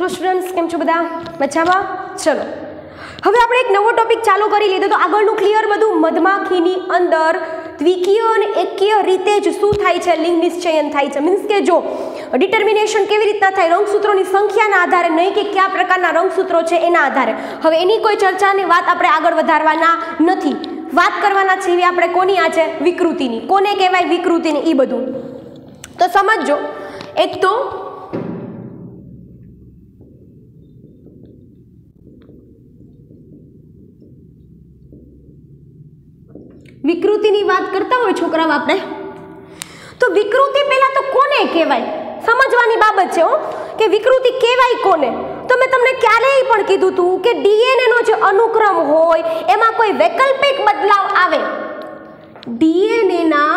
Hello students, કેમ છો બધા? મજામાં? ચલો હવે આપણે એક નવો ટોપિક ચાલુ કરી લીધો. તો આગળનું ક્લિયર બધું. મધમાખીની અંદર દ્વિકીય અને એકીય રીતે જ શું થાય છે? લિંગ નિશ્ચયન થાય છે. મીન્સ કે જો ડિટર્મિનેશન કેવી રીતના થાય? રંગસૂત્રોની સંખ્યાના આધારે, નહીં કે કયા પ્રકારના રંગસૂત્રો છે એના આધારે. હવે એની કોઈ ચર્ચાની વાત આપણે આગળ વધારવાના નથી. વાત કરવાના છીએ આપણે કોની? આ છે વિકૃતિની. કોને કહેવાય વિકૃતિની? એ બધું તો સમજજો. એક તો વિકૃતિની વાત કરતા હોય છોકરાઓ આપણે, તો વિકૃતિ પહેલા તો કોને કહેવાય સમજવાની બાબત છે કે વિકૃતિ કહેવાય કોને. તો મેં તમને ક્યારેય પણ કીધું હતું કે ડીએનએ નો જે અનુક્રમ હોય એમાં કોઈ વૈકલ્પિક બદલાવ આવે, ડીએનએ ના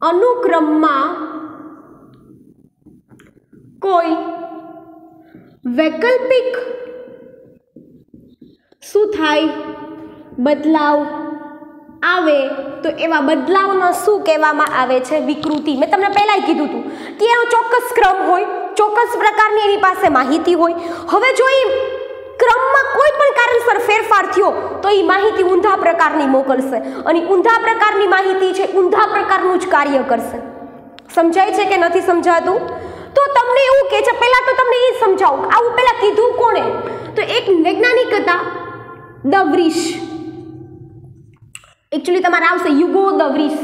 અનુક્રમમાં કોઈ વૈકલ્પિક શું થાય? બદલાવ આવે તો એવા બદલાવનો શું કહેવામાં આવે છે? વિકૃતિ. મેં તમને પહેલાં કીધું હતું કે એનો ચોક્કસ ક્રમ હોય, ચોક્કસ પ્રકારની એની પાસે માહિતી હોય. હવે જો એ ક્રમમાં કોઈ પણ કારણસર ફેરફાર થયો તો એ માહિતી ઊંધા પ્રકારની મોકલશે, અને ઊંધા પ્રકારની માહિતી છે ઊંધા પ્રકારનું જ કાર્ય કરશે. સમજાય છે કે નથી સમજાતું? તો તમને એવું કહે છે, પહેલાં તો તમને એ સમજાવું, આવું પહેલાં કીધું કોણે? તો એક વૈજ્ઞાનિક હતા દ વ્રીસ. એકચ્યુઅલી તમારે આવશે યુગો દ વ્રીસ.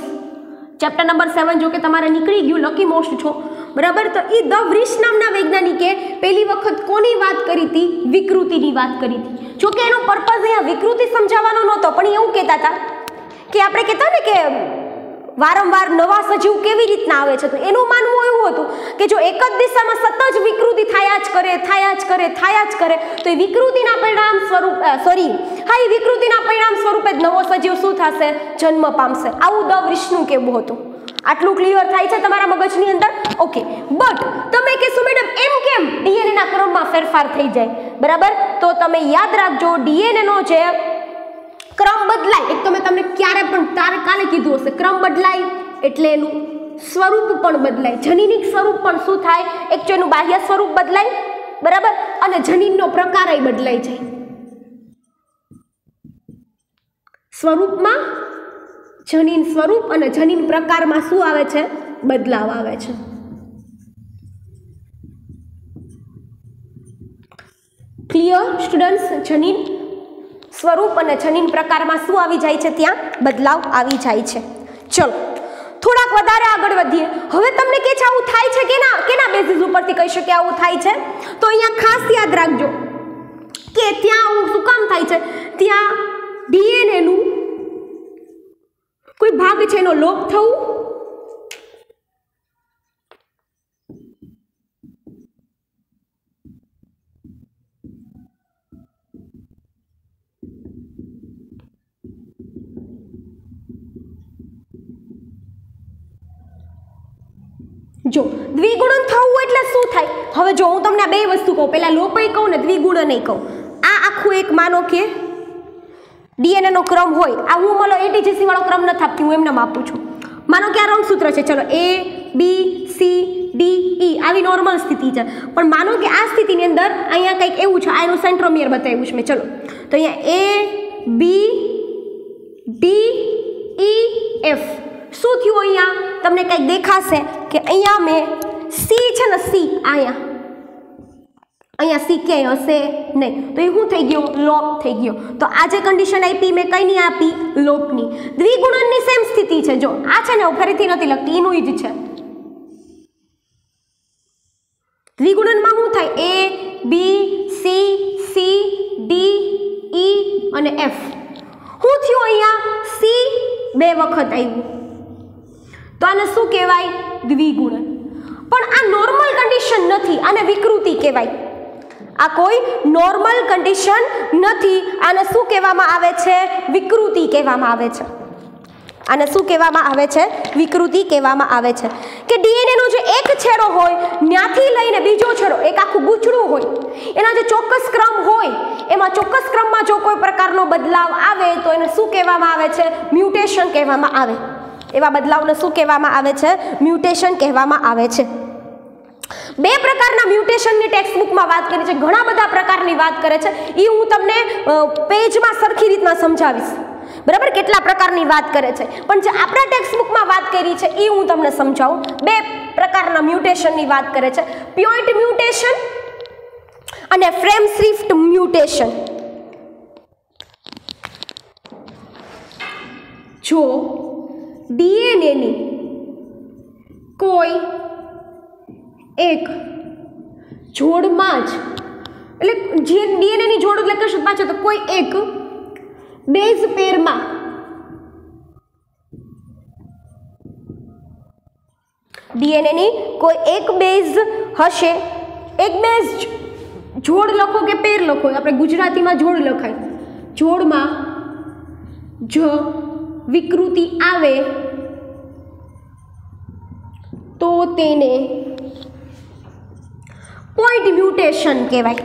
ચેપ્ટર નંબર 7 જો કે તમારે નીકળી ગયું, લકી મોસ્ટ છો બરાબર. તો એ દ વ્રીસ નામના વૈજ્ઞાનિકે પહેલી વખત કોની વાત કરી હતી? વિકૃતિની વાત કરી હતી. જો કે એનો પર્પઝ અહીંયા વિકૃતિ સમજાવવાનો નહોતો, પણ એવું કહેતા હતા કે આપણે કહેતા ને કે વારંવાર નવા સજીવ કેવી રીતના આવે છે, તો એનું માનવું એવું હતું કે જો એક જ દિશામાં સતત જ વિકૃતિ થયા જ કરે તો એ વિકૃતિના પરિણામ સ્વરૂપ એ વિકૃતિના પરિણામ સ્વરૂપે જ નવો સજીવ શું થશે? જન્મ પામશે. આવું દ વ્રીસનું કહેવું હતું. આટલું ક્લિયર થાય છે તમારા મગજની અંદર? ઓકે. બટ તમે કહેશો મેડમ એમ કેમ ડીએનએ ના ક્રમમાં ફેરફાર થઈ જાય? બરાબર. તો તમે યાદ રાખજો, ડીએનએ નો જે ક્રમ બદલાય, એક તો મેં તમને ક્યારે પણ કાલે કીધું હશે, ક્રમ બદલાય એટલે એનું સ્વરૂપ પણ બદલાય. જનીનિક સ્વરૂપ પણ શું થાય? એક તો એનું બાહ્ય સ્વરૂપ બદલાય બરાબર, અને જનીનનો પ્રકારય બદલાઈ જાય. સ્વરૂપમાં જનીન સ્વરૂપ અને જનીન પ્રકારમાં શું આવે છે? બદલાવ આવે છે. Clear students? જનીન સ્વરૂપ અને જનીન પ્રકારમાં શું આવી જાય છે? ત્યાં બદલાવ આવી જાય છે. ચલો થોડાક વધારે આગળ વધીએ. હવે તમને કે છે આવું થાય છે કેના બેઝિસ ઉપરથી કહી શકે આવું થાય છે? તો અહીંયા ખાસ યાદ રાખજો કે ત્યાં આવું શું કામ થાય છે? ત્યાં ડીએનએ નું કોઈ ભાગ છે એનો લોપ થવું, જો દ્વિગુણન થવું એટલે શું થાય? હવે જો હું તમને બે વસ્તુ કહું, પહેલા લોપય કહું ને દ્વિગુણન નહીં કહું. આ આખું એક માનો કે ડીએનએ નો ક્રમ હોય, આ હું માનો એટીજીસી વાળો ક્રમ નથી આપતી, હું એમને આપું છું. માનો કે આ રંગસૂત્ર છે, ચલો A B C D E આવી નોર્મલ સ્થિતિ છે. પણ માનો કે આ સ્થિતિની અંદર અહીંયા કંઈક એવું છે, આ એનું સેન્ટ્રોમિયર બતાવ્યું છે મેં. ચલો તો અહીંયા A B D E F શું થયું? અહીંયા તમને કંઈક દેખાશે કે અહીંયા મેં સી છે ને, સી અહીંયા સી ક્યાંય હશે નહીં, તો એ શું થઈ ગયો? લોપ થઈ ગયો. તો આ જે કન્ડિશન આપી મેં કઈ નહીં આપી? લોપની. દ્વિગુણનની સેમ સ્થિતિ છે. જો આ છે ને, હું ફરીથી નથી લખતી, એનું જ છે. દ્વિગુણનમાં શું થાય? A B C C D E અને F. શું થયું? અહીંયા સી બે વખત આવ્યું, તો આને શું કહેવાય? દ્વિગુણન. પણ આ નોર્મલ કન્ડિશન નથી, આને વિકૃતિ કહેવાય. આ કોઈ નોર્મલ કન્ડિશન નથી. આને શું કહેવામાં આવે છે? વિકૃતિ કહેવામાં આવે છે. આને શું કહેવામાં આવે છે? વિકૃતિ કહેવામાં આવે છે. કે ડીએનએ નો જે એક છેડો હોય ત્યાંથી લઈને બીજો છેડો, એક આખું ગૂંચળું હોય, એના જે ચોક્કસ ક્રમ હોય એમાં ચોક્કસ ક્રમમાં જો કોઈ પ્રકારનો બદલાવ આવે તો એને શું કહેવામાં આવે છે? મ્યુટેશન કહેવામાં આવે. એવા બદલાવને શું કહેવામાં આવે છે? મ્યુટેશન કહેવામાં આવે છે. બે પ્રકારના મ્યુટેશનની ટેક્સ્ટ બુકમાં વાત કરી છે, ઘણા બધા પ્રકારની વાત કરે છે, એ હું તમને પેજમાં સરખી રીતના સમજાવીશ, બરાબર, કેટલા પ્રકારની વાત કરે છે, પણ જે આપણા ટેક્સ્ટ બુકમાં વાત કરી છે એ હું તમને સમજાવું. બે પ્રકારના મ્યુટેશનની વાત કરે છે, પોઈન્ટ મ્યુટેશન અને ફ્રેમ શિફ્ટ મ્યુટેશન. જો ડીએનએની કોઈ એક જોડમાં જ, એટલે જે ડીએનએની જોડ એટલે કશું પાછળ તો કોઈ એક બેઝ પેરમાં ડીએનએની કોઈ એક બેઝ હશે, એક બેઝ જોડ લખો કે પેર લખો, આપણે ગુજરાતીમાં જોડ લખાય, જોડમાં જો વિકૃતિ આવે તો તેને પોઈન્ટ મ્યુટેશન કહેવાય.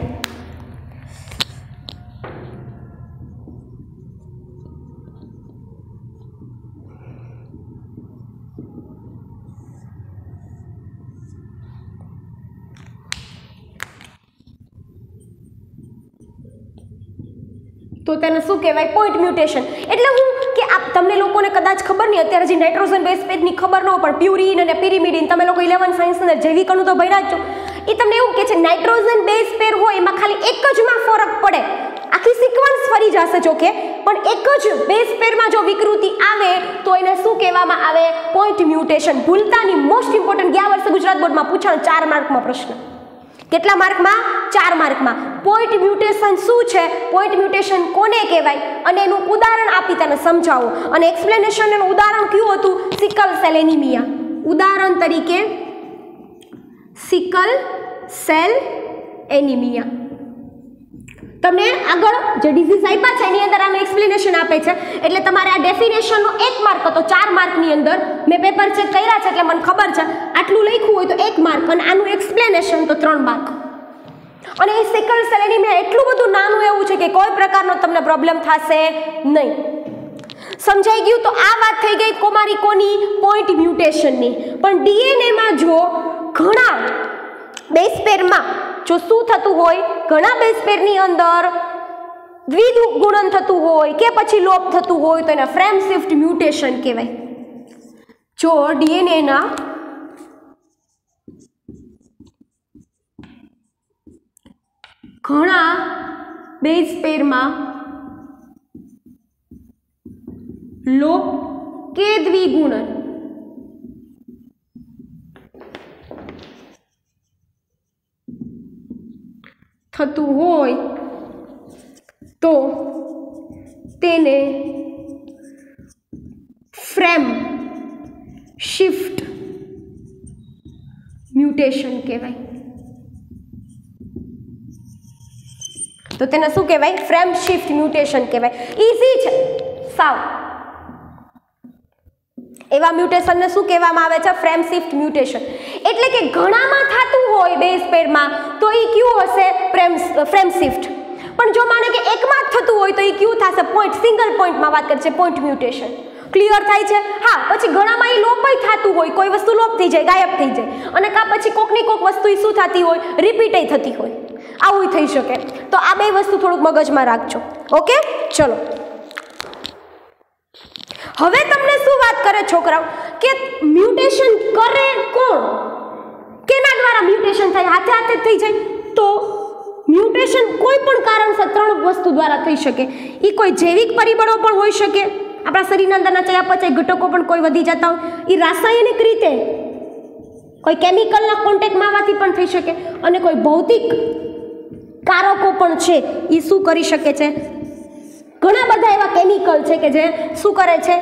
તો તેને શું કહેવાય? Point mutation. એટલે હું કે આપ તમને લોકોને કદાચ ખબર નહીં, અત્યારે જે નાઇટ્રોજન બેઝ પેરની ખબર ન હોય, પણ પ્યુરિન અને પિરિમિડિન તમે લોકો 11 સાયન્સની અંદર જૈવિક અણુ તો ભણ્યા જ છો, એ તમને એવું કહે છે નાઇટ્રોજન બેઝ પેર હોય એમાં ખાલી એક જ માં ફરક પડે, આખી સિક્વન્સ ફરી જશે જોકે, પણ એક જ બેઝ પેરમાં જો વિકૃતિ આવે તો એને શું કહેવામાં આવે? Point mutation. ભૂલતા નહીં, મોસ્ટ ઇમ્પોર્ટન્ટ, ગયા વર્ષે ગુજરાત બોર્ડમાં પૂછાણો 4 માર્કમાં પ્રશ્ન. કેટલા માર્કમાં? 4 માર્કમાં. પોઈન્ટ મ્યુટેશન શું છે, પોઈન્ટ મ્યુટેશન કોને કહેવાય, અને એનું ઉદાહરણ આપી તને સમજાવો. અને એક્સપ્લેનેશન એનું ઉદાહરણ કયું હતું? Sickle cell anaemia. ઉદાહરણ તરીકે સિકલ સેલ એનિમિયા. તમને આગળ જે ડિઝીઝ આપ્યા છે એની અંદર આનું એક્સપ્લેનેશન આપે છે, એટલે તમારે આ ડેફિનેશનનો 1 માર્ક હતો 4 માર્કની અંદર. મેં પેપર ચેક કર્યા છે એટલે મને ખબર છે, આટલું લખ્યું હોય તો 1 માર્ક, અને આનું એક્સપ્લેનેશન તો 3 માર્ક. અને એ સિકલ સેલ એનિમિયા એટલું બધું નાનું એવું છે કે કોઈ પ્રકારનો તમને પ્રોબ્લેમ થશે નહીં. સમજાઈ ગયું? તો આ વાત થઈ ગઈ કોમારી કોની? પોઈન્ટ મ્યુટેશનની. પણ ડીએનએમાં જો ઘણા બેઝ પેરમાં જો શું થતું હોય, ઘણા બેઝ પેરની અંદર દ્વિગુણન થતું હોય કે પછી લોપ થતું હોય તો એને ફ્રેમ શિફ્ટ મ્યુટેશન કહેવાય. જો ડીએનએના ઘણા બેઝ પેરમાં લોપ કે દ્વિગુણન થતું હોય તો તેને ફ્રેમ શિફ્ટ મ્યુટેશન કહેવાય. તો તેને શું કહેવાય? ફ્રેમ શિફ્ટ મ્યુટેશન કહેવાય. ઈઝી છે સાવ. એવા મ્યુટેશનને શું કહેવામાં આવે છે? Frame shift mutation. એટલે કે ઘણામાં થતું હોય બેઝ પેરમાં તો એ કયું હશે? Frame shift. પણ જો માને કે એકમાં જ થતું હોય તો એ કયું થશે? પોઈન્ટ, સિંગલ પોઈન્ટમાં વાત કરે છે, પોઈન્ટ મ્યુટેશન. ક્લિયર થાય છે? હા. પછી ઘણામાં એ લોપય થતું હોય, કોઈ વસ્તુ લોપ થઈ જાય, ગાયબ થઈ જાય, અને કા પછી કોકની કોક વસ્તુ એ શું થતી હોય? રિપીટય થતી હોય, આવું થઈ શકે. તો આ બે વસ્તુ થોડુંક મગજમાં રાખજો. ઓકે, ચલો. હવે તમને શું વાત કરે છોકરાઓ કે મ્યુટેશન કરે કોણ? કેના દ્વારા મ્યુટેશન થાય? હાથે હાથે થઈ જાય? તો મ્યુટેશન કોઈ પણ કારણસર 3 વસ્તુ દ્વારા થઈ શકે. એ કોઈ જૈવિક પરિબળો પણ હોઈ શકે, આપણા શરીરના અંદરના ચયાપચય ઘટકો પણ કોઈ વધી જતા હોય, એ રાસાયણિક રીતે કોઈ કેમિકલના કોન્ટેક્ટમાં આવવાથી પણ થઈ શકે, અને કોઈ ભૌતિક કારકો પણ છે એ શું કરી શકે છે? ઘણા બધા એવા કેમિકલ છે કે જે શું કરે છે?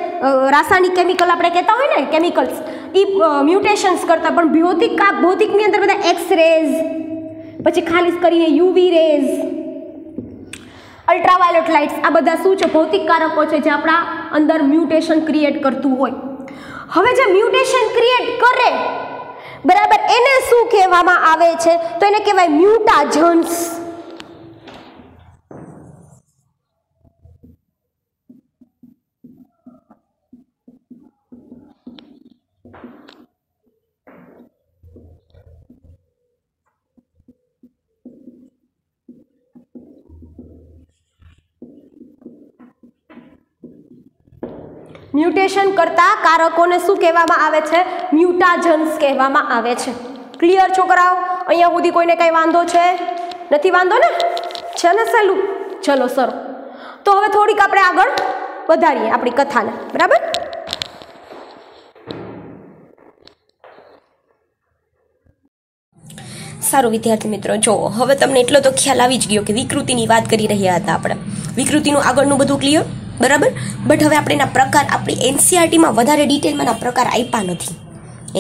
રાસાયણિક કેમિકલ આપણે કહેતા હોય ને, કેમિકલ્સ, એ મ્યુટેશન્સ કરતા. પણ ભૌતિકની અંદર બધા એક્સ રેઝ, પછી ખાલી કરીને યુવી રેઝ, અલ્ટ્રાવાયોલેટ લાઇટ્સ, આ બધા શું છે? ભૌતિક કારકો છે જે આપણા અંદર મ્યુટેશન ક્રિએટ કરતું હોય. હવે જે મ્યુટેશન ક્રિએટ કરે, બરાબર, એને શું કહેવામાં આવે છે? તો એને કહેવાય મ્યુટાજન્સ. મ્યુટેશન કરતા કારકોને શું કહેવામાં આવે છે? મ્યુટાજન્સ કહેવામાં આવે છે. ક્લિયર છોકરાઓ? અહીંયા સુધી કોઈને કઈ વાંધો છે? નથી વાંધો ને? છે ને સહેલું? ચલો સર, તો હવે થોડીક આપણે આગળ વધારીએ આપણી કથાને. બરાબર? સારું વિદ્યાર્થી મિત્રો, જો હવે તમને એટલો તો ખ્યાલ આવી જ ગયો કે વિકૃતિની વાત કરી રહ્યા હતા આપણે. વિકૃતિનું આગળનું બધું ક્લિયર, બરાબર. બટ હવે આપણે એના પ્રકાર આપણી એનસીઆરટીમાં વધારે ડિટેલમાં એના પ્રકાર આપ્યા નથી.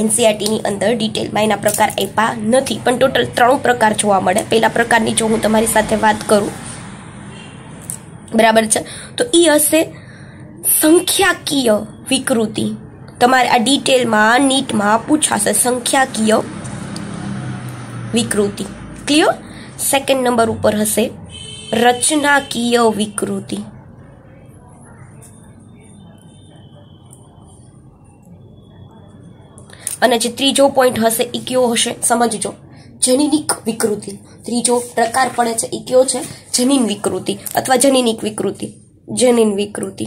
એનસીઆરટીની અંદર ડિટેલમાં એના પ્રકાર આપ્યા નથી, પણ ટોટલ 3 પ્રકાર જોવા મળે. પહેલા પ્રકારની જો હું તમારી સાથે વાત કરું, બરાબર છે, તો એ હશે સંખ્યાકીય વિકૃતિ. તમારે આ ડિટેલમાં નીટમાં પૂછાશે સંખ્યાકીય વિકૃતિ. ક્લિયર? સેકન્ડ નંબર ઉપર હશે રચનાકીય વિકૃતિ. અને જે ત્રીજો પોઈન્ટ હશે એ કયો હશે સમજજો? જનીનિક વિકૃતિ. ત્રીજો પ્રકાર પડે છે એ કયો છે? જનીન વિકૃતિ અથવા જનીનિક વિકૃતિ. જનીન વિકૃતિ.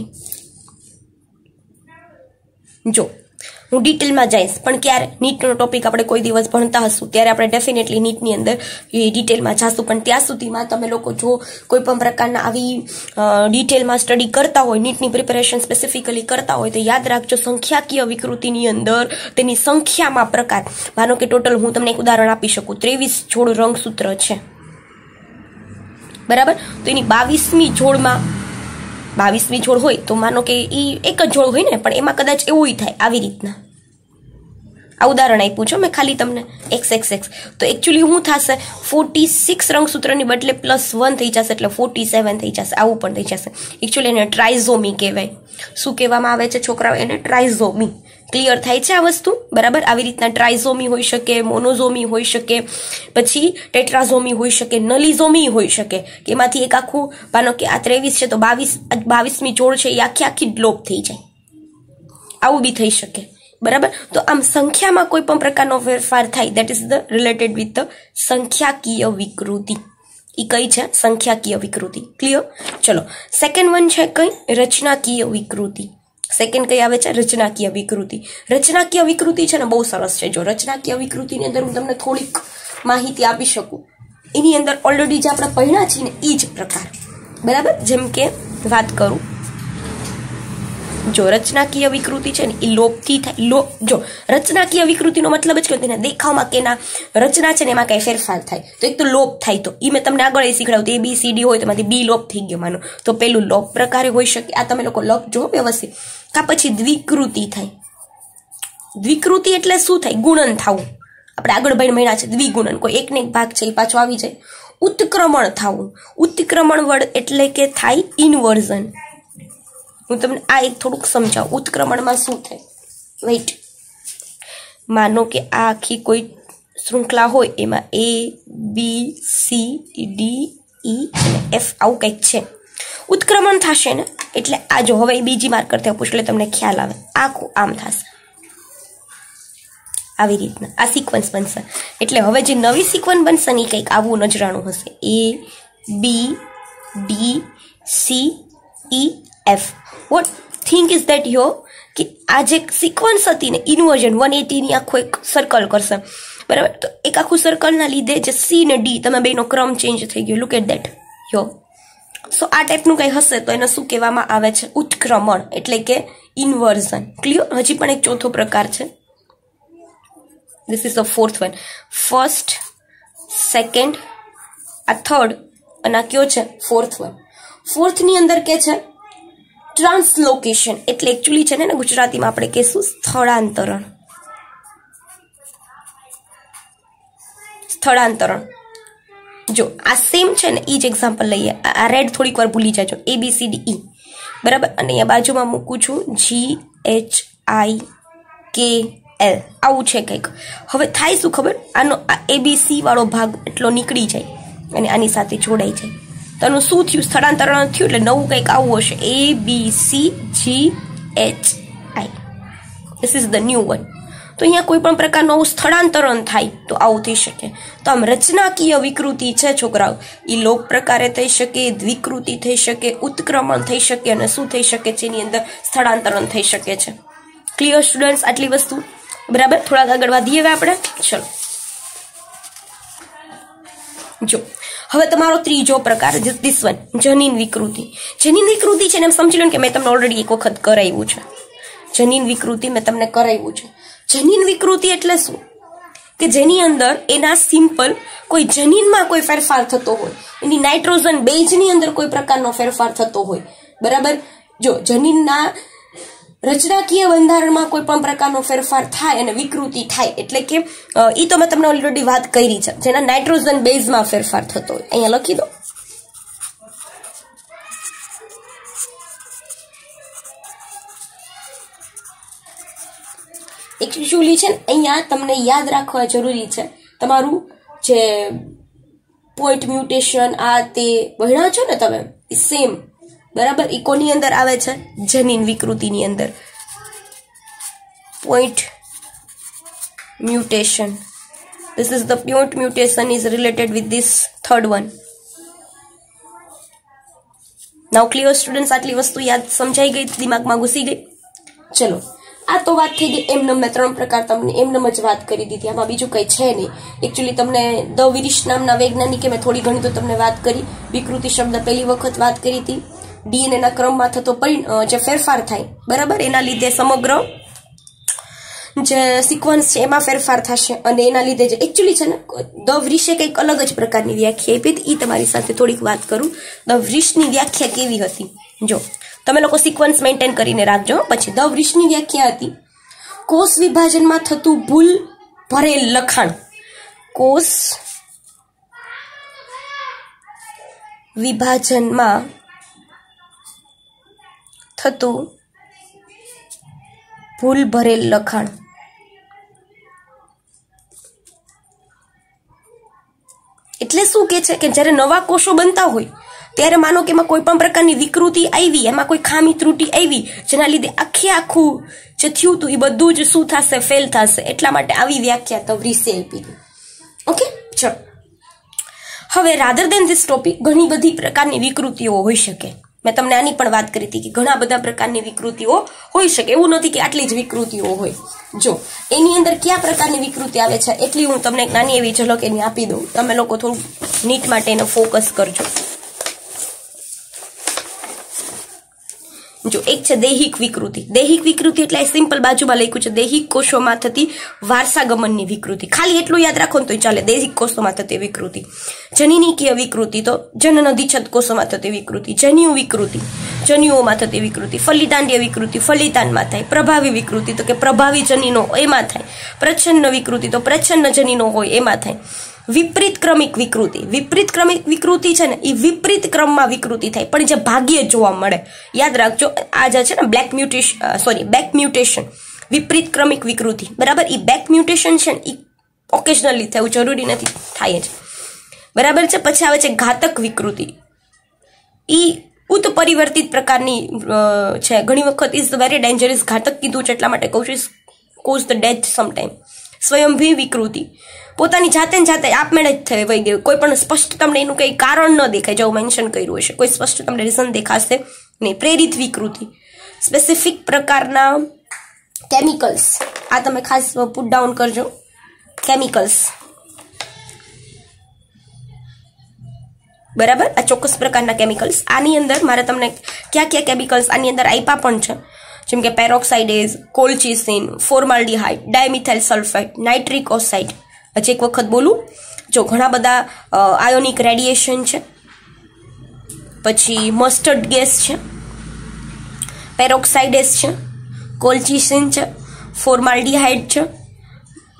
જો હું ડિટેલમાં જઈશ, પણ ક્યારે? નીટનો ટોપિક આપણે કોઈ દિવસ ભણતા હશું ત્યારે આપણે ડેફિનેટલી નીટની અંદર ડિટેલમાં જાશું. પણ ત્યાં સુધીમાં તમે લોકો જો કોઈ પણ પ્રકારના આવી ડિટેલમાં સ્ટડી કરતા હોય, નીટની પ્રિપેરેશન સ્પેસિફિકલી કરતા હોય, તો યાદ રાખજો સંખ્યાકીય વિકૃતિની અંદર તેની સંખ્યામાં પ્રકાર. માનો કે ટોટલ હું તમને એક ઉદાહરણ આપી શકું, 23 જોડ રંગસૂત્ર છે, બરાબર. તો એની 22મી જોડમાં 22મી જોડ હોય તો માનો કે એ એક જ જોડ હોય ને, પણ એમાં કદાચ એવું થાય આવી રીતના. આ ઉદાહરણ આપ્યું છે મેં ખાલી તમને XXX. તો એકચ્યુઅલી શું થશે? 46 રંગસૂત્રની બદલે +1 થઈ જશે, એટલે 47 થઈ જશે. આવું પણ થઈ જશે. એકચ્યુઅલી એને ટ્રાઇઝોમી કહેવાય. શું કહેવામાં આવે છે છોકરાઓ? એને ટ્રાઇઝોમી. ક્લિયર થાય છે આ વસ્તુ? બરાબર. આવી રીતના ટ્રાઇઝોમી હોઈ શકે, મોનોઝોમી હોઈ શકે, પછી ટેટ્રાઝોમી હોઈ શકે, નલીઝોમી હોઈ શકે, કે એમાંથી એક આખું, માનો કે આ 23 છે તો 22મી જોડ છે એ આખી લોપ થઈ જાય. આવું બી થઈ શકે, બરાબર. તો આમ સંખ્યામાં કોઈ પણ પ્રકારનો ફેરફાર થાય, that is the related with the સંખ્યાકીય વિકૃતિ. એ કઈ છે? સંખ્યાકીય વિકૃતિ. ક્લિયર? ચલો, સેકન્ડ વન છે કઈ? રચનાકીય વિકૃતિ. સેકન્ડ કઈ આવે છે? રચનાકીય વિકૃતિ. રચનાકીય વિકૃતિ છે ને બહુ સરસ છે. જો રચનાકીય વિકૃતિની અંદર હું તમને થોડીક માહિતી આપી શકું. એની અંદર ઓલરેડી જે આપણે ભણ્યા છીએ ને એ જ પ્રકાર, બરાબર. જેમ કે વાત કરું, જો રચનાકીય વિકૃતિ છે ને એ લોપથી થાય. જો રચનાકીય વિકૃતિનો મતલબ જ કે દેખાવમાં કેના રચના છે ને એમાં કઈ ફેરફાર થાય. તો એક તો લોપ થાય, તો એ મેં તમને આગળ એ શીખડાવ્યું. ABCD હોય તો એમાંથી B લોપ થઈ ગયો માનો, તો પેલું લોપ પ્રકારે હોઈ શકે. આ તમે લોકો લોપ જો વ્યવસ્થિત. કા પછી દ્વિકૃતિ થાય. દ્વિકૃતિ એટલે શું થાય? ગુણન થવું. આપણે આગળ ભણ્યા છે દ્વિગુણન, કોઈ એકને એક ભાગ છે એ પાછો આવી જાય. ઉત્ક્રમણ થવું. ઉત્ક્રમણ વડ એટલે કે થાય ઇન્વર્ઝન. હું તમને આ એક થોડુંક સમજાવું. ઉત્ક્રમણમાં શું થાય? વેઇટ, માનો કે આ આખી કોઈ શૃંખલા હોય, એમાં ABCD E અને F આવું કંઈક છે. ઉત્ક્રમણ થશે ને એટલે આ જો હવે બીજી માર્કર થી પૂછ એટલે તમને ખ્યાલ આવે. આખું આમ થશે આવી રીતના. આ સિક્વન્સ બનશે. એટલે હવે જે નવી સિક્વન્સ બનશે ને કંઈક આવું નજરાણું હશે. ABCEF. What think is that your કે આ જે સિક્વન્સ હતી ને ઇન્વર્ઝન 180 ની આખું એક સર્કલ કરશે, બરાબર. તો એક આખું સર્કલના લીધે જે C ને D તમે બેનો ક્રમ ચેન્જ થઈ ગયો. લુક એટ ધેટ યો. સો આ ટાઈપનું કંઈ હશે તો એને શું કહેવામાં આવે છે? ઉત્ક્રમણ એટલે કે ઇન્વર્ઝન. ક્લિયર? હજી પણ એક ચોથો પ્રકાર છે. This is the fourth one. First, second, આ થર્ડ અને આ કયો છે? Fourth one. ફોર્થની અંદર કે છે ટ્રાન્સલોકેશન, એટલે એકચ્યુઅલી છે ને ગુજરાતીમાં આપણે કહેશું સ્થળાંતરણ. સ્થળાંતરણ. જો આ સેમ છે ને એ જ એક્ઝામ્પલ લઈએ. આ રેડ થોડીક વાર ભૂલી જાજો. ABCDE, બરાબર. અને અહીંયા બાજુમાં મૂકું છું GHIKL. આવું છે કંઈક. હવે થાય શું ખબર? આનો ABC વાળો ભાગ એટલો નીકળી જાય અને આની સાથે જોડાઈ જાય. તો આનું શું થયું? સ્થળાંતરણ થયું. એટલે નવું કંઈક આવું હશે. ABCGHI. This is the new one. તો અહીંયા કોઈ પણ પ્રકારનું સ્થળાંતરણ થાય તો આવું થઈ શકે. તો આમ રચનાકીય વિકૃતિ છે છોકરાઓ, એ લોક પ્રકારે થઈ શકે, દ્વિકૃતિ થઈ શકે, ઉત્ક્રમણ થઈ શકે અને શું થઈ શકે છે એની અંદર સ્થળાંતરણ થઈ શકે છે. ક્લિયર સ્ટુડન્ટ્સ આટલી વસ્તુ? બરાબર. થોડા આગળ વધીએ હવે આપણે. ચલો જો હવે તમારો ત્રીજો પ્રકાર ધીસ વન, જનીન વિકૃતિ. જનીન વિકૃતિ છે ને એમ સમજી લો કે મેં તમને ઓલરેડી એક વખત કરાવ્યું છે. જનીન વિકૃતિ મેં તમને કરાવ્યું છે. જનીન વિકૃતિ એટલે શું કે જેની અંદર એના સિમ્પલ કોઈ જનીનમાં કોઈ ફેરફાર થતો હોય, એની નાઇટ્રોજન બેઝની અંદર કોઈ પ્રકારનો ફેરફાર થતો હોય. બરાબર. જો જનીનના રચનાકીય બંધારણમાં કોઈ પણ પ્રકારનો ફેરફાર થાય અને વિકૃતિ થાય એટલે કે એ તો મેં તમને ઓલરેડી વાત કરી છે, જેના નાઇટ્રોજન બેઝમાં ફેરફાર થતો હોય. અહીંયા લખી દો. એકચ્યુઅલી છે ને અહીંયા તમને યાદ રાખવા જરૂરી છે તમારું જે પોઈન્ટ મ્યુટેશન આ તે ભણ્યા છો ને તમે સેમ. બરાબર. એ કોની અંદર આવે છે? જનીન વિકૃતિની અંદર. Point mutation. This is the point mutation is related with this third one. Now clear students? આટલી વસ્તુ યાદ સમજાઈ ગઈ, દિમાગમાં ઘૂસી ગઈ? ચલો આ તો વાત થઈ ગઈ એમનેમ. મેં 3 પ્રકાર તમને એમનેમ જ વાત કરી દીધી, આમાં બીજું કંઈ છે નહીં. એકચ્યુઅલી તમને ધ વિરિશ નામના વૈજ્ઞાનિકે મેં થોડી ઘણી તો તમને વાત કરી. વિકૃતિ શબ્દ પહેલી વખત વાત કરી હતી. ડીએનએના ક્રમમાં થતો જે ફેરફાર થાય, બરાબર, એના લીધે સમગ્ર જે સિક્વન્સ છે એમાં ફેરફાર થશે અને એના લીધે જે એકચ્યુઅલી છે ને ધ વૃષે કંઈક અલગ જ પ્રકારની વ્યાખ્યા આપી હતી. એ તમારી સાથે થોડીક વાત કરું. ધ વૃષની વ્યાખ્યા કેવી હતી જો તમે લોકો સિક્વન્સ મેન્ટેન કરીને રાખજો. પછી ધ વૃષની વ્યાખ્યા હતી કોષ વિભાજનમાં થતું ભૂલ ભરેલ લખાણ. કોષ વિભાજનમાં થતું ભૂલ ભરેલ લખાણ. એટલે શું કે છે કે જ્યારે નવા કોષો બનતા હોય ત્યારે માનો કે એમાં કોઈ પણ પ્રકારની વિકૃતિ આવી, એમાં કોઈ ખામી ત્રુટી આવી, જેના લીધે આખું જે થયું હતું એ બધું જ શું થશે? ફેલ થશે. એટલા માટે આવી વ્યાખ્યા તો વૃષે આપી હતી. ઓકે ચલો હવે રાધર દેન ધીસ ટોપિક ઘણી બધી પ્રકારની વિકૃતિઓ હોઈ શકે. મેં તમને આની પણ વાત કરી હતી કે ઘણા બધા પ્રકારની વિકૃતિઓ હોઈ શકે. એવું નથી કે આટલી જ વિકૃતિઓ હોય. જો એની અંદર કયા પ્રકારની વિકૃતિ આવે છે એટલી હું તમને એક નાની એવી ઝલક એની આપી દઉં. તમે લોકો થોડું નીટ માટે એને ફોકસ કરજો. જો એક છે દૈહિક વિકૃતિ. દૈહિક વિકૃતિ એટલે સિમ્પલ બાજુમાં લખ્યું છે દૈહિક કોષોમાં થતી વારસાગમનની વિકૃતિ. ખાલી એટલું યાદ રાખો ને તો ચાલે. દૈહિક કોષોમાં થતી વિકૃતિ. જનીનીકીય વિકૃતિ તો જનનધિચ્છદ કોષોમાં થતી વિકૃતિ. જન્યુ વિકૃતિ જન્યુઓમાં થતી વિકૃતિ. ફલિતાંડીય વિકૃતિ ફલિતાંડમાં થાય. પ્રભાવી વિકૃતિ તો કે પ્રભાવી જનીનો એમાં થાય. પ્રચ્છન્ન વિકૃતિ તો પ્રચ્છન્ન જનીનો હોય એમાં થાય. વિપરીત ક્રમિક વિકૃતિ. વિપરીત ક્રમિક વિકૃતિ છે ને એ વિપરીત ક્રમમાં વિકૃતિ થાય પણ જે ભાગ્યે જોવા મળે. યાદ રાખજો આ જે છે ને બેક મ્યુટેશન વિપરીત ક્રમિક વિકૃતિ, બરાબર. એ બેક મ્યુટેશન છે ને એ ઓકેશનલી થવું જરૂરી નથી, થાય જ, બરાબર છે. પછી આવે છે ઘાતક વિકૃતિ. એ ઉત્પરિવર્તિત પ્રકારની છે. ઘણી વખત ઇઝ વેરી ડેન્જરસ. ઘાતક કીધું છે એટલા માટે કહું છું. Cause the death sometime. સ્વયંભી વિકૃતિ પોતાની જાતે આપમેળે જ થઈ વહી ગયું. કોઈ પણ સ્પષ્ટ તમને એનું કંઈ કારણ ન દેખાય, જેવું મેન્શન કર્યું હશે. કોઈ સ્પષ્ટ તમને રીઝન દેખાશે નહીં. પ્રેરિત વિકૃતિ સ્પેસિફિક પ્રકારના કેમિકલ્સ. આ તમે ખાસ પુટ ડાઉન કરજો. કેમિકલ્સ, બરાબર. આ ચોક્કસ પ્રકારના કેમિકલ્સ. આની અંદર મારે તમને કયા કેમિકલ્સ આની અંદર આપ્યા પણ છે, જેમ કે peroxidase, colchicine, formaldehyde, dimethyl sulphide, nitric oxide. હજી એક વખત બોલું. જો ઘણા બધા આયોનિક રેડિયેશન છે, પછી મસ્ટર્ડ ગેસ છે, પેરોક્સાઇડેઝ છે, કોલ્ચિસિન છે, ફોર્માલ્ડિહાઇડ છે,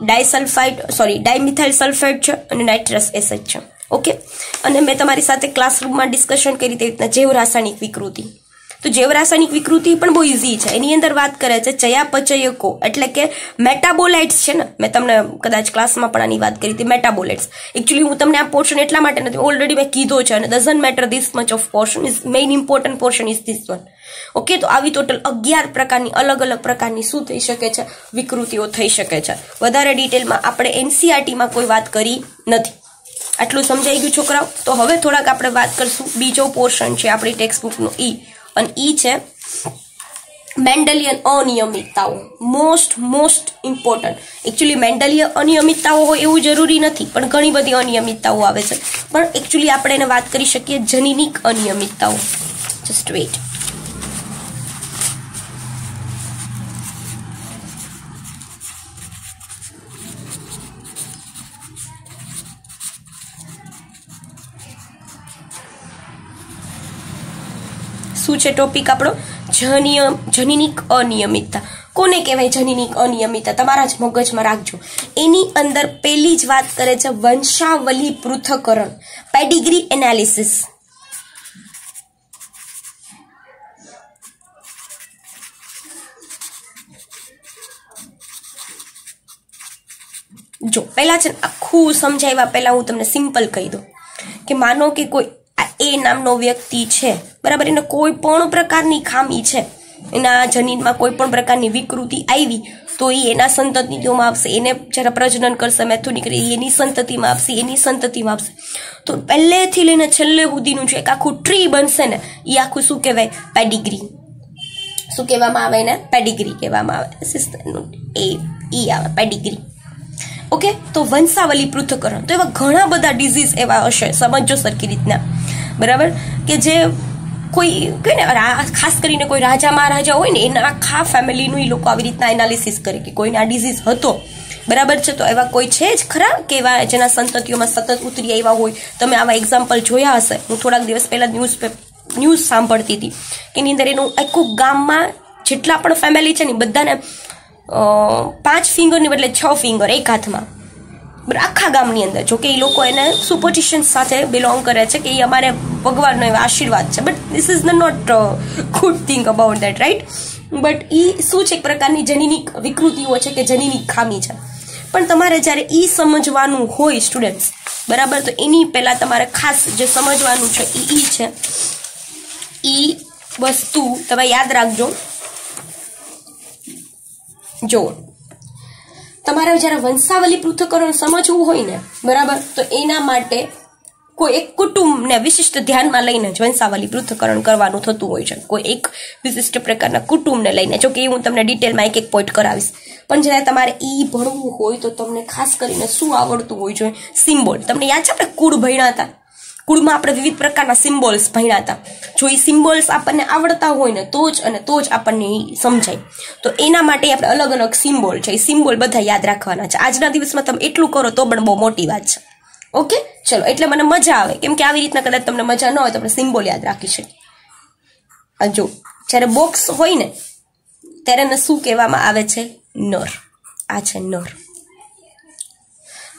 ડાયમિથાઇલ સલ્ફાઇડ છે અને નાઇટ્રસ એસિડ છે. ઓકે. અને મેં તમારી સાથે ક્લાસરૂમમાં ડિસ્કશન કરી તેવી રીતના જૈવ રાસાયણિક વિકૃતિ. તો જૈવ રાસાયણિક વિકૃતિ પણ બહુ ઇઝી છે. એની અંદર વાત કરે છે ચયાપચયકો એટલે કે મેટાબોલાઇટ્સ છે ને, મેં તમને કદાચ ક્લાસમાં પણ આની વાત કરી હતી, મેટાબોલાઇટ્સ. એકચ્યુઅલી હું તમને આ પોર્શન એટલા માટે નથી, ઓલરેડી મેં કીધો છે, અને doesn't matter this much of portion is main important portion is this one. Okay, તો આવી ટોટલ 11 પ્રકારની અલગ અલગ પ્રકારની શું થઈ શકે છે, વિકૃતિઓ થઈ શકે છે. વધારે ડિટેલમાં આપણે એનસીઆરટીમાં કોઈ વાત કરી નથી. આટલું સમજાઈ ગયું છોકરાઓ? તો હવે થોડાક આપણે વાત કરશું. બીજો પોર્શન છે આપણી ટેક્સ્ટ બુકનો ઈ, અને ઈ છે મેન્ડલિયન અનિયમિતતાઓ. Most important. એકચ્યુઅલી મેન્ડલિયન અનિયમિતતાઓ હોય એવું જરૂરી નથી, પણ ઘણી બધી અનિયમિતતાઓ આવે છે. પણ એકચ્યુઅલી આપણે એને વાત કરી શકીએ જનીનિક અનિયમિતતાઓ. Just weight. શું છે ટોપિક આપણો? જનીનિક અનિયમિતતા. કોને કહેવાય જનીનિક અનિયમિતતા? તમારા જ મગજમાં રાખજો. એની અંદર પહેલી જ વાત કરે છે વંશાવલી પૃથ્થકરણ, પેડિગ્રી એનાલિસિસ. જો પહેલા છે આખું સમજાવ્યા પહેલા હું તમને સિમ્પલ કહી દઉં કે માનો કે કોઈ એ નામનો વ્યક્તિ છે, બરાબર, એને કોઈ પણ પ્રકારની ખામી છે, એના જનીનમાં કોઈ પણ પ્રકારની વિકૃતિ આવી, તો એ એના સંતતિઓમાં આપશે. એને જ્યારે પ્રજનન કરશે, મેથુનિક એની સંતતિમાં આપશે, એની સંતતિમાં આપશે. તો પહેલેથી લઈને છેલ્લે સુધીનું જે એક આખું ટ્રી બનશે ને, એ આખું શું કહેવાય? પેડિગ્રી. શું કહેવામાં આવે એને? પેડિગ્રી કહેવામાં આવે. એ આવે પેડિગ્રી. ઓકે, તો વંશાવલી પૃથ્થકરણ. તો એવા ઘણા બધા ડિઝીઝ એવા હશે, સમજો સરખી રીતના, બરાબર, કે જે કોઈ કઈ ને ખાસ કરીને કોઈ રાજા મહારાજા હોય ને, એના આખા ફેમિલીનું એ લોકો આવી રીતના એનાલિસિસ કરે કે કોઈને આ ડિઝીઝ હતો, બરાબર છે. તો એવા કોઈ છે જ ખરા કે એવા જેના સંતતિઓમાં સતત ઉતરી આવ્યા હોય? તમે આવા એક્ઝામ્પલ જોયા હશે. હું થોડાક દિવસ પહેલા ન્યૂઝ સાંભળતી હતી કે એની અંદર એનું આખું ગામમાં જેટલા પણ ફેમિલી છે ને બધાને 5 ફિંગરની બદલે 6 ફિંગર એક હાથમાં, આખા ગામની અંદર. જો કે એ લોકો એને સુપરસ્ટિશન સાથે બિલોંગ કરે છે કે એ અમારે ભગવાનનો એવો આશીર્વાદ છે, but this is not good thing about that, right? But એ શું છે, એક પ્રકારની જનીનિક વિકૃતિઓ છે કે જનીનિક ખામી છે. પણ તમારે જ્યારે એ સમજવાનું હોય સ્ટુડન્ટ્સ, બરાબર, તો એની પહેલા તમારે ખાસ જે સમજવાનું છે એ છે, એ વસ્તુ તમે યાદ રાખજો. જો તમારે જ્યારે વંશાવલી પૃથ્થકરણ સમજવું હોય ને, બરાબર, તો એના માટે કોઈ એક કુટુંબને વિશિષ્ટ ધ્યાનમાં લઈને જ વંશાવલી પૃથ્થકરણ કરવાનું થતું હોય છે. કોઈ એક વિશિષ્ટ પ્રકારના કુટુંબને લઈને. જો કે હું તમને ડિટેલમાં એક પોઈન્ટ કરાવીશ. પણ જ્યારે તમારે ઈ ભણવું હોય તો તમને ખાસ કરીને શું આવડતું હોય જોઈએ? સિમ્બોલ. તમને યાદ છે આપણે કુળ ભણ્યા હતા? કુળમાં આપણે વિવિધ પ્રકારના સિમ્બોલ્સ ભણ્યા હતા. જો એ સિમ્બોલ્સ આપણને આવડતા હોય ને તો જ આપણને સમજાય. તો એના માટે આપણે અલગ અલગ સિમ્બોલ છે, એ સિમ્બોલ બધા યાદ રાખવાના છે. આજના દિવસમાં તમે એટલું કરો તો પણ બહુ મોટી વાત છે. ઓકે, ચલો, એટલે મને મજા આવે, કેમ કે આવી રીતના કદાચ તમને મજા ન હોય તો આપણે સિમ્બોલ યાદ રાખી શકીએ. જો જ્યારે બોક્સ હોય ને ત્યારે એને શું કહેવામાં આવે છે? નર. આ છે નર.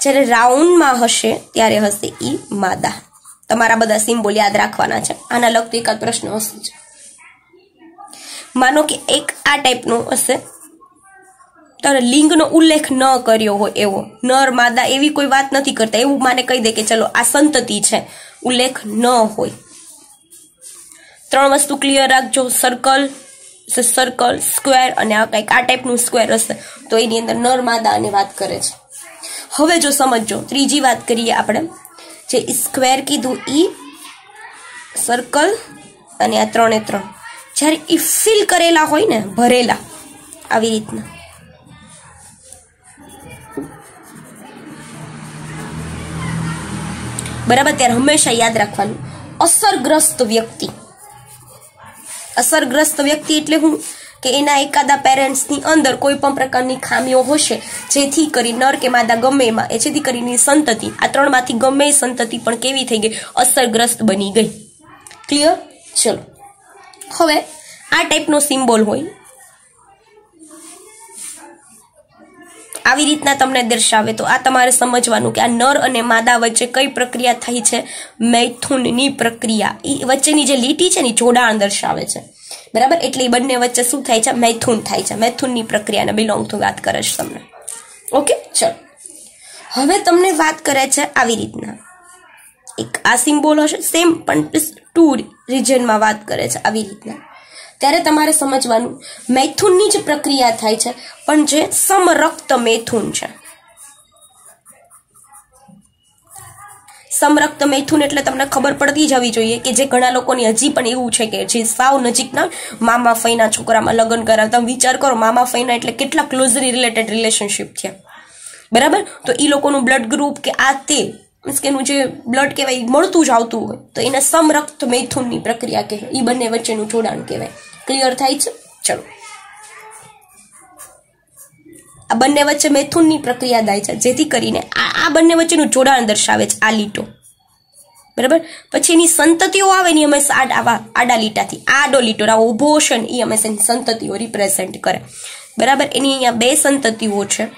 જ્યારે રાઉન્ડમાં હશે ત્યારે હશે ઈ માદા. તમારા બધા સિમ્બોલ યાદ રાખવાના છે. આના લગતો એકાદ પ્રશ્ન હશે જ. માનો કે એક આ ટાઈપનું હશે, તારે લિંગનો ઉલ્લેખ ન કર્યો હોય એવો, નર માદા એવી કોઈ વાત નથી કરતા, એવું માને કહી દે કે ચલો આ સંતતિ છે, ઉલ્લેખ ન હોય. 3 વસ્તુ ક્લિયર રાખજો. સર્કલ, સ્ક્વેર અને આ કંઈક આ ટાઈપનું સ્ક્વેર હશે તો એની અંદર નર માદાની વાત કરે છે. હવે જો સમજો, ત્રીજી વાત કરીએ આપણે, જે સ્ક્વેર કીધું ઈ, સર્કલ અને આ 3 એ 3, જ્યારે ઈ ફિલ કરેલા હોય ને, ભરેલા આવી રીતના, બરાબર, ત્યારે હંમેશા યાદ રાખવાનું અસરગ્રસ્ત વ્યક્તિ. અસરગ્રસ્ત વ્યક્તિ એટલે હું કે એના એકાદા પેરેન્ટ્સની અંદર કોઈ પણ પ્રકારની ખામીઓ હશે, જેથી કરી નર કે માદા ગમે એમાં, જેથી કરીને સંતતિ, આ 3 માંથી ગમે એ સંતતિ પણ કેવી થઈ ગઈ? અસરગ્રસ્ત બની ગઈ. ક્લિયર? ચલો, હવે આ ટાઈપનો સિમ્બોલ હોય, આવી રીતના તમને દર્શાવે, તો આ તમારે સમજવાનું કે આ નર અને માદા વચ્ચે કઈ પ્રક્રિયા થઈ છે? મૈથુનની પ્રક્રિયા. એ વચ્ચેની જે લીટી છે ને જોડાણ દર્શાવે છે. બરાબર, એટલે એ બંને વચ્ચે શું થાય છે? મૈથુન થાય છે. મૈથુનની પ્રક્રિયાને બિલોંગ ટુ વાત કરે છે તમને. ઓકે, ચલો હવે તમને વાત કરે છે આવી રીતના, એક આ સિમ્બોલ હશે સેમ પણ 2 રિજનમાં વાત કરે છે આવી રીતના. ત્યારે તમારે સમજવાનું મૈથુનની જ પ્રક્રિયા થાય છે પણ જે સમરક્ત મૈથુન છે. સમરક્ત મૈથુન એટલે તમને ખબર પડતી જવી જોઈએ કે જે ઘણા લોકોની હજી પણ એવું છે કે જે સાવ નજીકના મામા ફઈના છોકરામાં લગ્ન કરાવતા. તમે વિચાર કરો, મામા ફઈના એટલે કેટલા ક્લોઝલી રિલેટેડ રિલેશનશિપ થયા, બરાબર. તો એ લોકોનું બ્લડ ગ્રુપ કે આ તે મીન્સ કે એનું જે બ્લડ કહેવાય મળતું જ આવતું હોય તો એને સમરક્ત મૈથુનની પ્રક્રિયા કહેવાય. એ બંને વચ્ચેનું જોડાણ કહેવાય. ક્લિયર થાય છે? ચલો, આ બંને વચ્ચે મૈથુનની પ્રક્રિયા થાય છે જેથી કરીને આ બંને વચ્ચેનું જોડાણ દર્શાવે છે આ લીટો, બરાબર. પછી એની સંતતિઓ આવે ને હંમેશા આડા લીટાથી આડો લીટો આવો ઊભો હશે ને એ હંમેશા એની સંતતિઓ રિપ્રેઝેન્ટ કરે, બરાબર. એની અહીંયા 2 સંતતિઓ છે,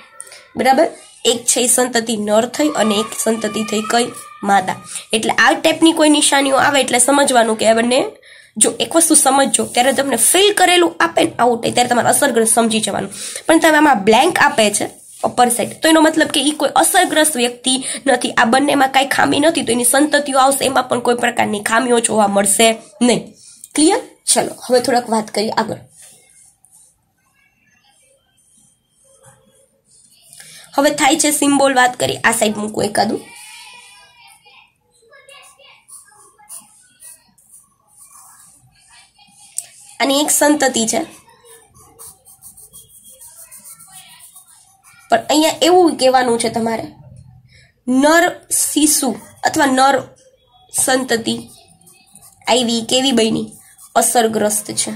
બરાબર. એક છે એ સંતતિ નર થઈ અને એક સંતતિ થઈ કઈ? માદા. એટલે આ ટાઈપની કોઈ નિશાનીઓ આવે એટલે સમજવાનું કે આ બંને, જો એક વસ્તુ સમજજો ત્યારે તમને ફિલ કરેલું આપે ને આઉટ ત્યારે તમારે અસરગ્રસ્ત સમજી જવાનું. પણ તમે આમાં બ્લેન્ક આપે છે અપર સાઈડ તો એનો મતલબ કે એ કોઈ અસરગ્રસ્ત વ્યક્તિ નથી. આ બંનેમાં કાંઈ ખામી નથી તો એની સંતતિઓ આવશે એમાં પણ કોઈ પ્રકારની ખામીઓ જોવા મળશે નહીં. ક્લિયર? ચલો હવે થોડાક વાત કરીએ આગળ. હવે થાય છે સિમ્બોલ, વાત કરી આ સાઈડ મૂકું એકાદું. આની એક સંતતિ છે પણ અહીંયા એવું કહેવાનું છે તમારે નર શિશુ અથવા નર સંતતિ આવી કેવી બની અસરગ્રસ્ત છે.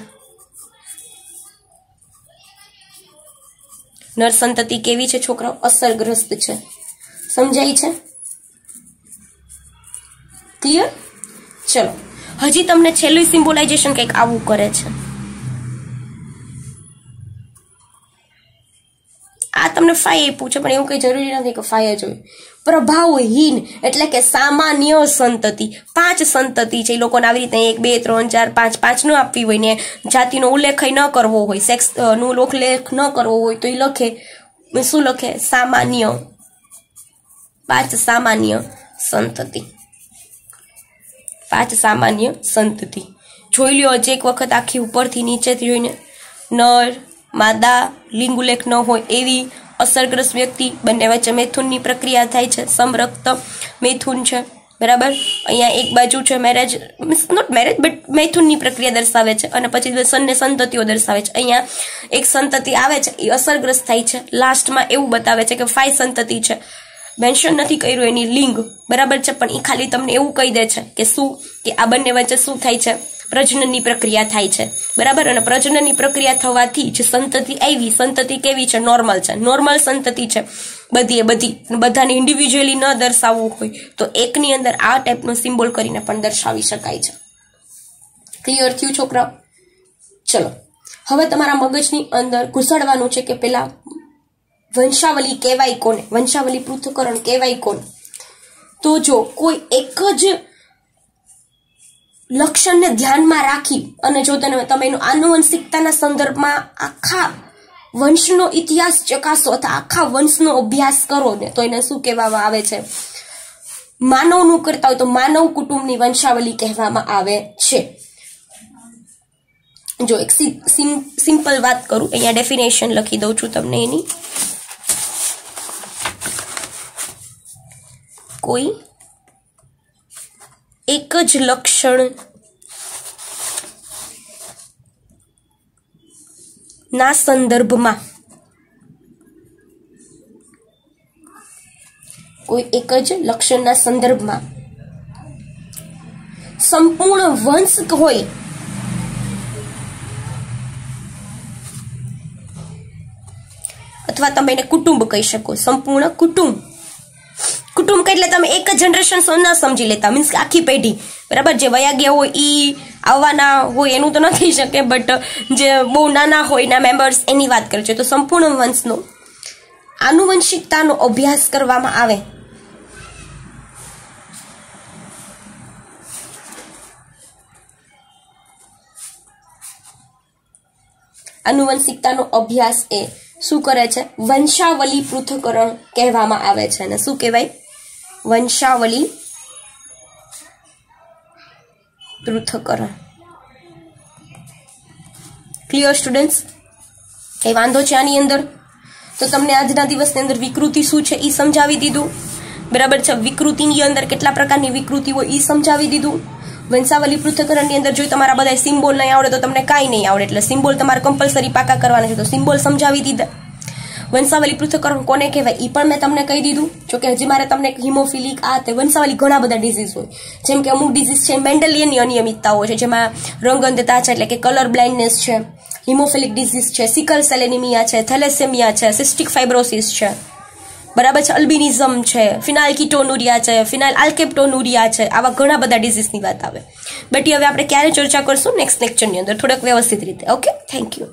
નર સંતતિ કેવી છે છોકરાઓ? અસરગ્રસ્ત છે. સમજાય છે? ક્લિયર? ચલો હજી તમને છેલ્લું સિમ્બોલાઇઝેશન કંઈક આવું કરે છે. આ તમને 5 આપ્યું છે પણ એવું કઈ જરૂરી નથી કે 5 જ હોય. પ્રભાવહીન એટલે કે સામાન્ય સંતતિ. 5 સંતતિ છે એ લોકોને આવી રીતે 1 2 3 4 5 ન આપવી હોય ને જાતિનો ઉલ્લેખ ન કરવો હોય, સેક્સ નો ઉલ્લેખ ન કરવો હોય તો એ લખે શું લખે? સામાન્ય. 5 સામાન્ય સંતતિ. 5 સામાન્ય સંતતિ જોઈ લ્યો હજી એક વખત આખી ઉપરથી નીચેથી જોઈને. નર માદા લિંગ ઉલ્લેખ ન હોય એવી અસરગ્રસ્ત વ્યક્તિ, બંને વચ્ચે મૈથુનની પ્રક્રિયા થાય છે, સમરક્ત મૈથુન છે, બરાબર. અહીંયા એક બાજુ છે મેરેજ, નોટ મેરેજ બટ મૈથુનની પ્રક્રિયા દર્શાવે છે અને પછી સંતતિઓ દર્શાવે છે. અહીંયા એક સંતતિ આવે છે એ અસરગ્રસ્ત થાય છે. લાસ્ટમાં એવું બતાવે છે કે 5 સંતતિ છે, મેન્શન નથી કર્યું એની લિંગ, બરાબર છે, પણ એ ખાલી તમને એવું કહી દે છે કે શું કે આ બંને વચ્ચે શું થાય છે? પ્રજનનની પ્રક્રિયા થાય છે, બરાબર. અને પ્રજનનની પ્રક્રિયા થવાથી જે સંતતિ આવી, સંતતિ કેવી છે? નોર્મલ છે. નોર્મલ સંતતિ છે બધાને ઇન્ડિવિજ્યુઅલી ન દર્શાવવું હોય તો એકની અંદર આ ટાઈપનો સિમ્બોલ કરીને પણ દર્શાવી શકાય છે. ક્લિયર થયું છોકરાઓ? ચલો હવે તમારા મગજની અંદર ઘુસાડવાનું છે કે પેલા વંશાવલી કહેવાય કોને? વંશાવલી પૃથ્થકરણ કહેવાય કોને? તો જો કોઈ એક જ લક્ષણને ધ્યાનમાં રાખી અને જો તમે એનું આનુવંશિકતાના સંદર્ભમાં આખા વંશનો ઇતિહાસ ચકાસો અથવા આખા વંશનો અભ્યાસ કરો ને તો એને શું કહેવામાં આવે છે? માનવનું કરતા હોય તો માનવ કુટુંબની વંશાવલી કહેવામાં આવે છે. જો એક સિમ્પલ વાત કરું, અહીંયા ડેફિનેશન લખી દઉં છું તમને એની. કોઈ એક જ લક્ષણ ના સંદર્ભમાં કોઈ એક જ લક્ષણના સંદર્ભમાં સંપૂર્ણ વંશ હોય અથવા તમે એને કુટુંબ કહી શકો. સંપૂર્ણ કુટુંબ એટલે તમે એક જ જનરેશન ના સમજી લેતા, મીન્સ આખી પેઢી, બરાબર. જે વયા ગયા હોય ઈ આવવાના હોય એનું તો નથી શકે, બટ જે બહુ નાના હોય એના મેમ્બર્સ એની વાત કરે છે. તો સંપૂર્ણ વંશનો આનુવંશિકતાનો અભ્યાસ કરવામાં આવે આનુવંશિકતાનો અભ્યાસ એ શું કરે છે? વંશાવલી પૃથ્થકરણ કહેવામાં આવે છે. અને શું કહેવાય? વંશાવલી પૃથ્થકરણ. Clear students? કઈ વાંધો છે આની અંદર? તો તમને આજના દિવસની અંદર વિકૃતિ શું છે એ સમજાવી દીધું. બરાબર છે. વિકૃતિની અંદર કેટલા પ્રકારની વિકૃતિ હોય એ સમજાવી દીધું. વંશાવલી પૃથ્થકરણની અંદર જો તમારા બધા સિમ્બોલ નહીં આવડે તો તમને કાંઈ નહીં આવડે. એટલે સિમ્બોલ તમારે કમ્પલસરી પાકા કરવાના છે. તો સિમ્બોલ સમજાવી દીધા. વંશાવલી પૃથ્થકરણ કોને કહેવાય એ પણ મેં તમને કહી દીધું. જો કે હજી મારે તમને હિમોફિલિક આ તે વંશાવલી ઘણા બધા ડિઝીઝ હોય. જેમ કે અમુક ડિઝીઝ છે મેન્ડલિયનની અનિયમિતતાઓ છે, જેમાં રંગઅંધતા છે એટલે કે કલર બ્લાઇન્ડનેસ છે, હિમોફિલિક ડિઝીઝ છે, સિકલ સેલ એનિમિયા છે, થેલેસેમિયા છે, સિસ્ટિક ફાઇબ્રોસિસ છે, બરાબર છે, અલ્બિનિઝમ છે, ફિનાઇલ કીટોનુરિયા છે, ફિનાઇલ આલ્કેપ્ટોનુરિયા છે. આવા ઘણા બધા ડિઝીઝની વાત આવે. બટ હવે આપણે ક્યારે ચર્ચા કરશું? નેક્સ્ટ લેક્ચરની અંદર થોડાક વ્યવસ્થિત રીતે. Okay, thank you.